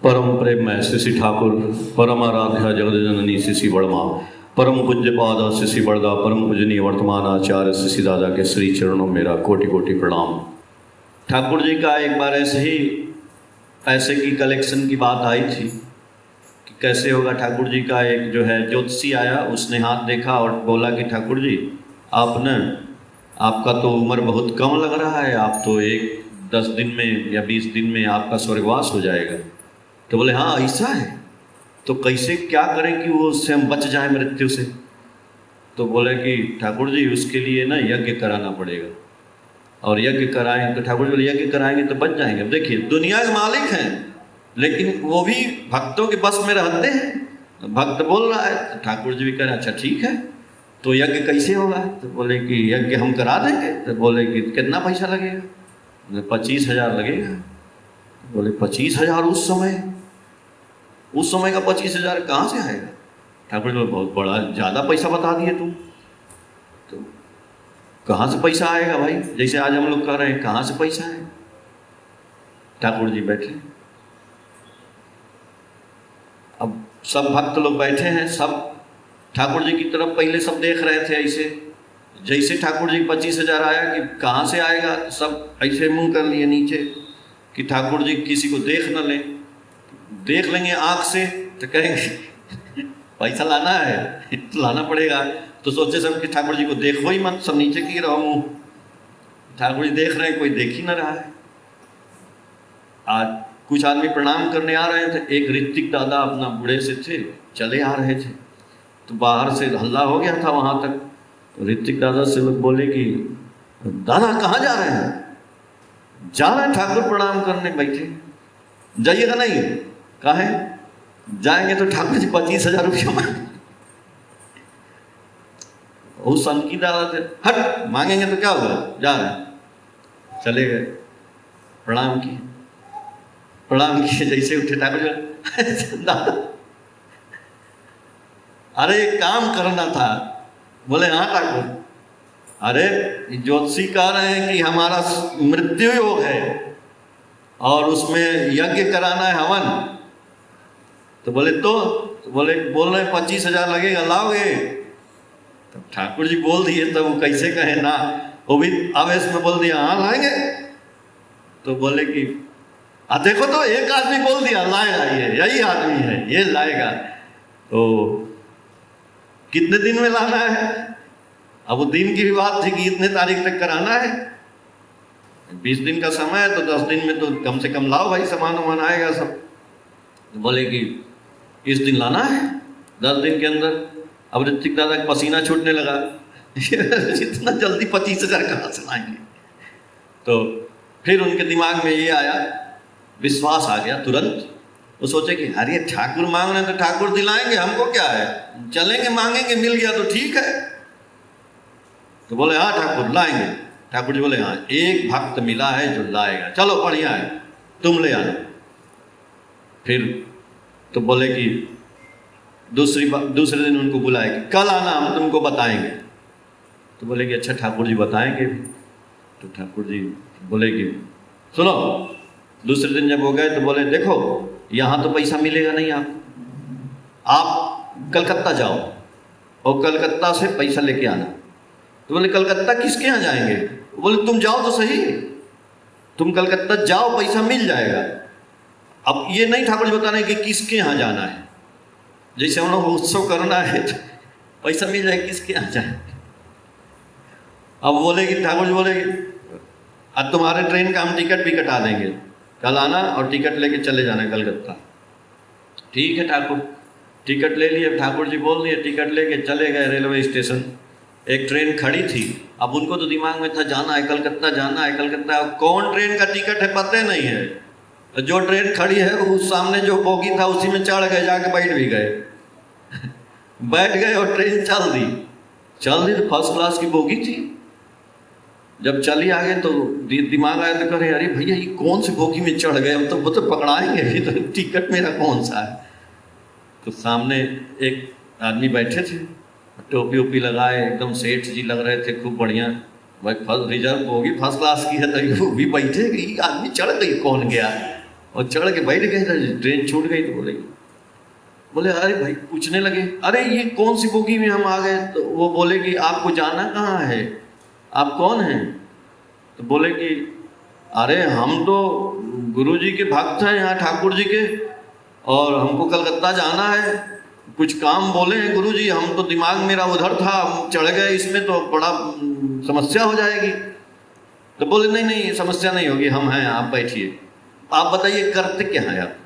परम प्रेममय शिशि ठाकुर, परम आराध्या जगत जननी शिशि वर्मा, परम पूज्य पादा शिशि बड़दा, परम पूजनीय वर्तमान आचार्य शिशि दादा के श्री चरणों में मेरा कोटि कोटि प्रणाम। ठाकुर जी का एक बार ऐसे ही पैसे की कलेक्शन की बात आई थी कि कैसे होगा। ठाकुर जी का एक जो है ज्योतिषी आया, उसने हाथ देखा और बोला कि ठाकुर जी आपका तो उम्र बहुत कम लग रहा है, आप तो 10 दिन में या 20 दिन में आपका स्वर्गवास हो जाएगा। तो बोले हाँ ऐसा है, तो कैसे क्या करें कि वो उससे हम बच जाए मृत्यु से। तो बोले कि ठाकुर जी उसके लिए ना यज्ञ कराना पड़ेगा, और यज्ञ कराएं तो ठाकुर जी बोले यज्ञ कराएंगे तो बच जाएंगे। अब देखिए दुनिया के मालिक हैं, लेकिन वो भी भक्तों के बस में रहते हैं। भक्त बोल रहा है तो ठाकुर जी भी कह रहे अच्छा ठीक है, तो यज्ञ कैसे होगा। तो बोले कि यज्ञ हम करा देंगे। तो बोले कि कितना पैसा लगेगा। 25,000 लगेगा। बोले 25,000 उस समय का 25,000 कहाँ से आएगा। ठाकुर जी बोले बहुत बड़ा ज़्यादा पैसा बता दिए तुम, तो कहाँ से पैसा आएगा भाई, जैसे आज हम लोग कह रहे हैं कहाँ से पैसा है। ठाकुर जी बैठे, अब सब भक्त लोग बैठे हैं, सब ठाकुर जी की तरफ पहले सब देख रहे थे ऐसे। जैसे ठाकुर जी 25,000 आया कि कहाँ से आएगा, सब ऐसे मुंह कर लिए नीचे कि ठाकुर जी किसी को देख न लें। देख लेंगे आँख से तो कहेंगे पैसा लाना है तो लाना पड़ेगा। तो सोचे सब कि ठाकुर जी को देखो ही मत, सब नीचे की रहो मुँह। ठाकुर जी देख रहे हैं, कोई देख ही न रहा है। आज कुछ आदमी प्रणाम करने आ रहे थे, एक ऋत्विक दादा अपना बूढ़े से थे, चले आ रहे थे, तो बाहर से हल्ला हो गया था वहाँ तक। तो ऋत्विक दादा से लोग बोले कि दादा कहाँ जा रहे हैं। जा रहे हैं ठाकुर प्रणाम करने, बैठे जाइएगा नहीं। कहे जाएंगे तो ठाकुर जी 25,000 रुपया मांगे। उस सनकी दादा थे, हट मांगेंगे तो क्या होगा, जा रहे। चले गए, प्रणाम किए, प्रणाम किए, जैसे उठे ठाकुर जी दादा अरे एक काम करना था। बोले हाँ ठाकुर। अरे ज्योतिषी कह रहे हैं कि हमारा मृत्यु योग है और उसमें यज्ञ कराना है, हवन। तो बोले बोले बोल रहे 25,000 लगेगा, लाओगे। तब ठाकुर जी बोल दिए, तब वो कैसे कहे ना, वो भी आवेश में बोल दिया हाँ लाएंगे। तो बोले कि देखो तो एक आदमी बोल दिया लाएगा, ये यही आदमी है, ये लाएगा। तो कितने दिन में लाना है। अब वो दिन की भी बात थी कि इतने तारीख तक कराना है, 20 दिन का समय है, तो 10 दिन में तो कम से कम लाओ भाई, सामान वामान आएगा सब। तो बोले कि इस दिन लाना है 10 दिन के अंदर। अब ऋत्विक दादा का पसीना छूटने लगा इतना जल्दी 25,000 कहाँ से लाएंगे। तो फिर उनके दिमाग में ये आया, विश्वास आ गया तुरंत। वो सोचे कि अरे ठाकुर मांग रहे हैं तो ठाकुर दिलाएंगे, हमको क्या है, चलेंगे मांगेंगे, मिल गया तो ठीक है। तो बोले हाँ ठाकुर लाएंगे। ठाकुर जी बोले हाँ एक भक्त मिला है जो लाएगा, चलो बढ़िया है, तुम ले आना। फिर तो बोले कि दूसरे दिन उनको बुलाए कि कल आना, हम तुमको बताएंगे। तो बोले कि अच्छा ठाकुर जी बताएंगे। तो ठाकुर जी बोले कि सुनो, दूसरे दिन जब हो गए तो बोले देखो यहाँ तो पैसा मिलेगा नहीं, आप कलकत्ता जाओ और कलकत्ता से पैसा लेके आना। तो बोले कलकत्ता किसके यहाँ जाएंगे। बोले तुम जाओ तो सही, तुम कलकत्ता जाओ, पैसा मिल जाएगा। अब ये नहीं ठाकुर जी बताने कि किसके यहाँ जाना है, जैसे हम लोग उत्सव करना है तो पैसा मिल जाए, किसके यहाँ जाए। अब बोले कि ठाकुर जी बोले अब तुम्हारे ट्रेन का हम टिकट भी कटा देंगे, कल आना और टिकट लेके चले जाना कलकत्ता। ठीक है ठाकुर, टिकट ले लिए। ठाकुर जी बोल दिए, टिकट लेके चले गए रेलवे स्टेशन। एक ट्रेन खड़ी थी, अब उनको तो दिमाग में था जाना है कलकत्ता, जाना है कलकत्ता। अब कौन ट्रेन का टिकट है पता नहीं है, जो ट्रेन खड़ी है उस सामने जो बोगी था उसी में चढ़ गए, जाके बैठ भी गए बैठ गए और ट्रेन चल दी तो फर्स्ट क्लास की बोगी थी। जब चली आगे तो दिमाग आया तो करे अरे भैया ये कौन सी बोगी में चढ़ गए, हम तो वो तो पकड़ाएंगे, ये तो टिकट मेरा कौन सा है। तो सामने एक आदमी बैठे थे, टोपी ओपी लगाए, एकदम सेठ जी लग रहे थे, खूब बढ़िया। भाई रिजर्व होगी, फर्स्ट क्लास की है, तो वो भी बैठेगी। आदमी चढ़ गई, कौन गया और चढ़ के बैठ गए, तो ट्रेन छूट गई। तो बोले अरे भाई, पूछने लगे अरे ये कौन सी बोगी में हम आ गए? तो वो बोले कि आपको जाना कहाँ है, आप कौन हैं? तो बोले कि अरे हम तो गुरुजी के भक्त हैं यहाँ ठाकुर जी के, और हमको कलकत्ता जाना है, कुछ काम बोले हैं गुरुजी, हम तो दिमाग मेरा उधर था, हम चढ़ गए इसमें तो बड़ा समस्या हो जाएगी। तो बोले नहीं नहीं, समस्या नहीं होगी, हम हैं, आप बैठिए। आप बताइए करते क्या हैं आप?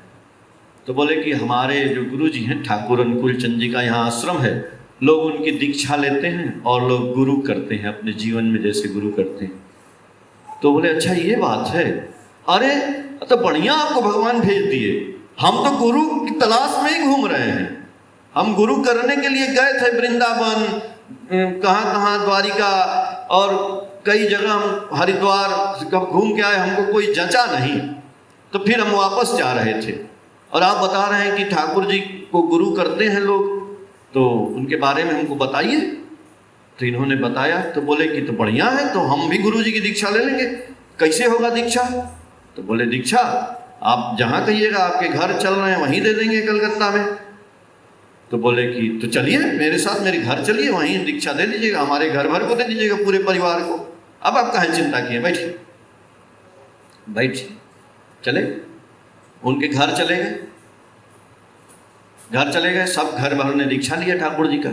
तो बोले कि हमारे जो गुरुजी हैं ठाकुर अनुकूल चंद जी का यहाँ आश्रम है, लोग उनकी दीक्षा लेते हैं और लोग गुरु करते हैं अपने जीवन में, जैसे गुरु करते हैं। तो बोले अच्छा ये बात है, अरे तो बढ़िया, आपको भगवान भेज दिए, हम तो गुरु की तलाश में ही घूम रहे हैं। हम गुरु करने के लिए गए थे वृंदावन, कहाँ कहाँ, द्वारिका और कई जगह, हम हरिद्वार कब घूम के आए, हमको कोई जचा नहीं। तो फिर हम वापस जा रहे थे, और आप बता रहे हैं कि ठाकुर जी को गुरु करते हैं लोग, तो उनके बारे में हमको बताइए। तो इन्होंने बताया। तो बोले कि तो बढ़िया है, तो हम भी गुरु जी की दीक्षा ले लेंगे। कैसे होगा दीक्षा? तो बोले दीक्षा आप जहाँ कहिएगा, आपके घर चल रहे हैं वहीं दे देंगे कलकत्ता में। तो बोले कि तो चलिए मेरे साथ, मेरे घर चलिए, वहीं दीक्षा दे दीजिएगा, हमारे घर भर को दे दीजिएगा, पूरे परिवार को। अब आप कहाँ चिंता किए, बैठिए बैठिए। चले, उनके घर चले गए, घर चले गए, सब घर भर ने दीक्षा लिया ठाकुर जी का।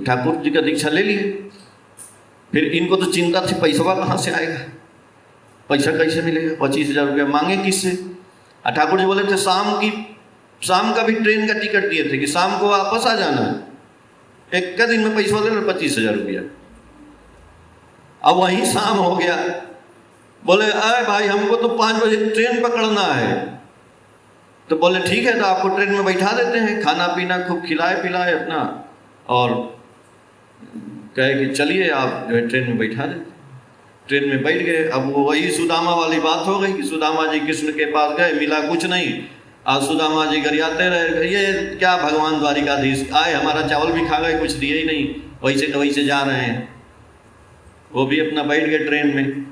ठाकुर जी का दीक्षा ले लिए। फिर इनको तो चिंता थी पैसा कहाँ से आएगा, पैसा कैसे मिलेगा, 25,000 रुपया मांगे किससे? और ठाकुर जी बोले थे शाम का भी ट्रेन का टिकट दिए थे कि शाम को वापस आ जाना है, एक का दिन में पैसा ले लो 25,000 रुपया। अब वहीं शाम हो गया, बोले अरे भाई हमको तो 5 बजे ट्रेन पकड़ना है। तो बोले ठीक है, तो आपको ट्रेन में बैठा देते हैं, खाना पीना खूब खिलाए पिलाए अपना, और कहे कि चलिए आप जो है ट्रेन में बैठा देते। ट्रेन में बैठ गए। अब वो वही सुदामा वाली बात हो गई कि सुदामा जी कृष्ण के पास गए, मिला कुछ नहीं। आज सुदामा जी गरियाते रहे, ये क्या भगवान द्वारिकाधीश आए, हमारा चावल भी खा गए, कुछ दिए ही नहीं, वैसे जा रहे हैं। वो भी अपना बैठ गए ट्रेन में।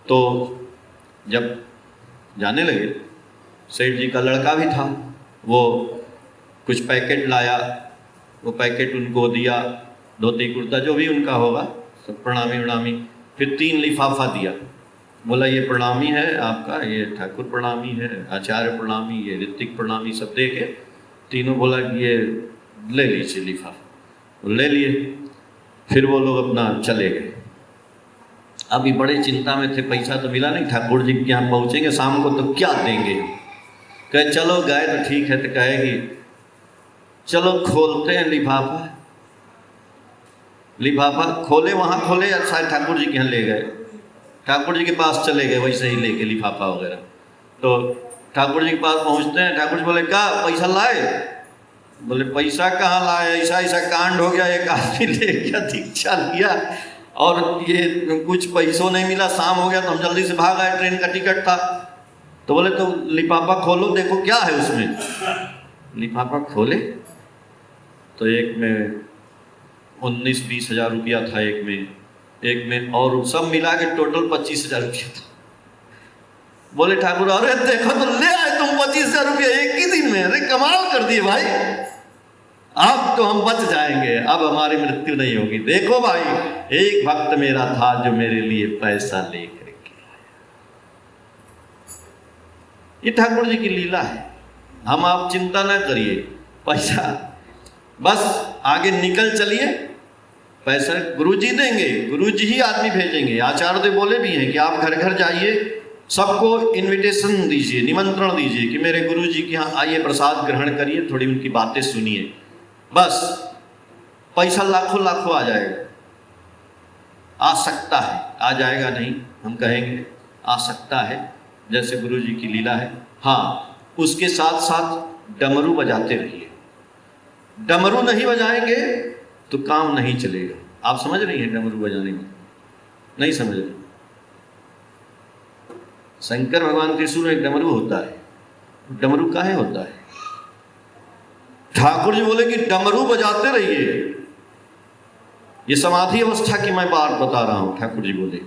तो जब जाने लगे, सेठ जी का लड़का भी था, वो कुछ पैकेट लाया, वो पैकेट उनको दिया, धोती कुर्ता जो भी उनका होगा, सब प्रणामी उणामी, फिर 3 लिफाफा दिया। बोला ये प्रणामी है आपका, ये ठाकुर प्रणामी है, आचार्य प्रणामी, ये ऋतिक प्रणामी, सब दे के तीनों बोला कि ये ले लीजिए लिफाफा। ले लिए। फिर वो लोग अपना चले गए। अभी बड़े चिंता में थे, पैसा तो मिला नहीं, ठाकुर जी के यहाँ पहुँचेंगे शाम को तो क्या देंगे। कहे चलो गए तो ठीक है। तो कहेगी चलो खोलते हैं लिफाफा। लिफाफा खोले, वहाँ खोले, शायद ठाकुर जी के यहाँ ले गए, ठाकुर जी के पास चले गए वैसे ही लेके लिफाफा वगैरह। तो ठाकुर जी के पास पहुँचते हैं, ठाकुर जी बोले क्या पैसा लाए? बोले पैसा कहाँ लाए, ऐसा ऐसा कांड हो गया, एक आदमी ले गया, दीक्षा लिया और ये कुछ पैसों नहीं मिला, शाम हो गया तो हम जल्दी से भाग आए, ट्रेन का टिकट था। तो बोले तो लिफाफा खोलो देखो क्या है उसमें। लिफाफा खोले तो एक में 19-20 हज़ार रुपया था, एक में और सब मिला के टोटल 25,000 रुपया था। बोले ठाकुर अरे देखो तो ले आए तुम 25,000 रुपया एक ही दिन में, अरे कमाल कर दिए भाई, अब तो हम बच जाएंगे, अब हमारी मृत्यु नहीं होगी। देखो भाई एक भक्त मेरा था जो मेरे लिए पैसा लेकर के आया। ये ठाकुर जी की लीला है, हम आप चिंता ना करिए, पैसा बस आगे निकल चलिए, पैसा गुरुजी देंगे, गुरुजी ही आदमी भेजेंगे। आचार्य देव बोले भी हैं कि आप घर घर जाइए, सबको इनविटेशन दीजिए, निमंत्रण दीजिए कि मेरे गुरुजी के यहाँ आइए, प्रसाद ग्रहण करिए, थोड़ी उनकी बातें सुनिए, बस पैसा लाखों लाखों आ जाएगा। आ सकता है, आ जाएगा नहीं हम कहेंगे, आ सकता है, जैसे गुरुजी की लीला है। हाँ, उसके साथ साथ डमरू बजाते रहिए। डमरू नहीं बजाएंगे तो काम नहीं चलेगा। आप समझ रही हैं डमरू बजाने में? नहीं समझ रहे? शंकर भगवान त्रिशूल में एक डमरू होता है। डमरू काहे होता है? ठाकुर जी बोले कि डमरू बजाते रहिए, ये समाधि अवस्था की मैं बात बता रहा हूं। ठाकुर जी बोले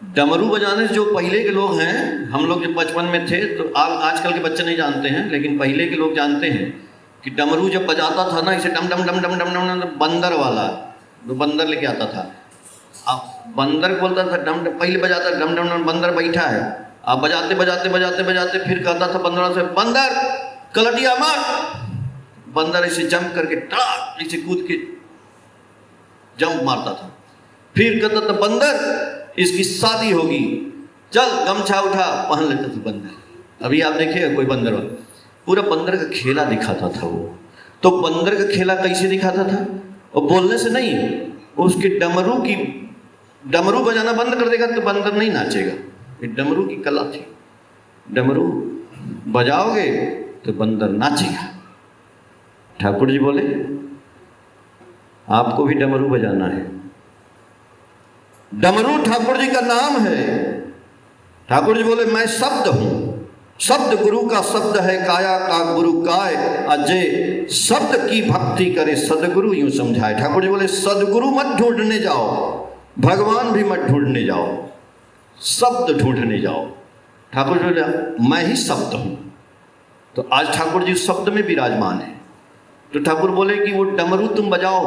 डमरू बजाने जो पहले के लोग हैं, हम लोग जब बचपन में थे तो आजकल के बच्चे नहीं जानते हैं, लेकिन पहले के लोग जानते हैं कि डमरू जब बजाता था ना, इसे डम डम डम डम डम डम, बंदर वाला, तो बंदर लेके आता था। अब बंदर बोलता था डम डम, पहले बजाता डम डम डम, बंदर बैठा है, अब बजाते बजाते बजाते बजाते फिर कहता था बंदरों से, बंदर कलटिया मार। बंदर ऐसे जंप करके टाक ऐसे कूद के जंप मारता था। फिर कहता था बंदर इसकी शादी होगी, चल गमछा उठा, पहन लेता था बंदर। अभी आप देखिए कोई बंदर वाला, पूरा बंदर का खेला दिखाता था वो। तो बंदर का खेला कैसे दिखाता था? और बोलने से नहीं, उसके डमरू बजाना बंद कर देगा तो बंदर नहीं नाचेगा। ये डमरू की कला थी, डमरू बजाओगे तो बंदर नाचेगा। ठाकुर जी बोले आपको भी डमरू बजाना है। डमरू ठाकुर जी का नाम है। ठाकुर जी बोले मैं शब्द हूं, शब्द गुरु का शब्द है, काया का गुरु काय, अजय शब्द की भक्ति करे सदगुरु यूं समझाए। ठाकुर जी बोले सदगुरु मत ढूंढने जाओ, भगवान भी मत ढूंढने जाओ, शब्द ढूंढने जाओ। ठाकुर जी बोले मैं ही शब्द हूं। तो आज ठाकुर जी शब्द में विराजमान है। तो ठाकुर बोले कि वो डमरू तुम बजाओ,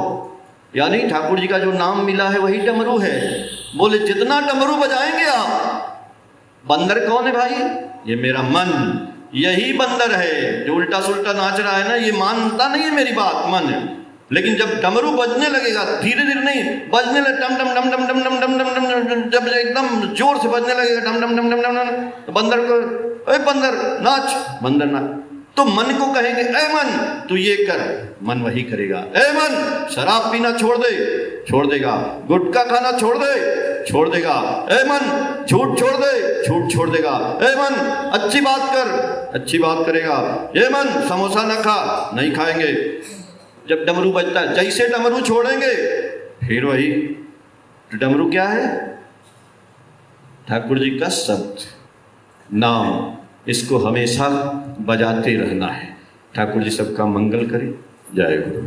यानी ठाकुर जी का जो नाम मिला है वही डमरू है। बोले जितना डमरू बजाएंगे आप, बंदर कौन है भाई? ये मेरा मन, यही बंदर है जो उल्टा सुल्टा नाच रहा है ना, ये मानता नहीं है मेरी बात, मन। लेकिन जब डमरू बजने लगेगा, धीरे धीरे नहीं बजने लगे, डम डम डम डम डम डम डम डम डम डम, जब एकदम जोर से बजने लगेगा डम डम डम डम डम डम, तो बंदर को ए बंदर नाच, बंदर नाच। तो मन को कहेंगे ए मन तू ये कर, मन वही करेगा। ए मन शराब पीना छोड़ दे, छोड़ देगा। गुटखा खाना छोड़ दे, छोड़ देगा। ए मन झूठ छोड़ दे, झूठ छोड़ देगा। ए मन अच्छी बात कर, अच्छी बात करेगा। ए मन समोसा ना खा, नहीं खाएंगे। जब डमरू बजता है, जैसे डमरू छोड़ेंगे फिर वही। तो डमरू क्या है? ठाकुर जी का शब्द, नाम, इसको हमेशा बजाते रहना है। ठाकुर जी सबका मंगल करें। जय गुरु।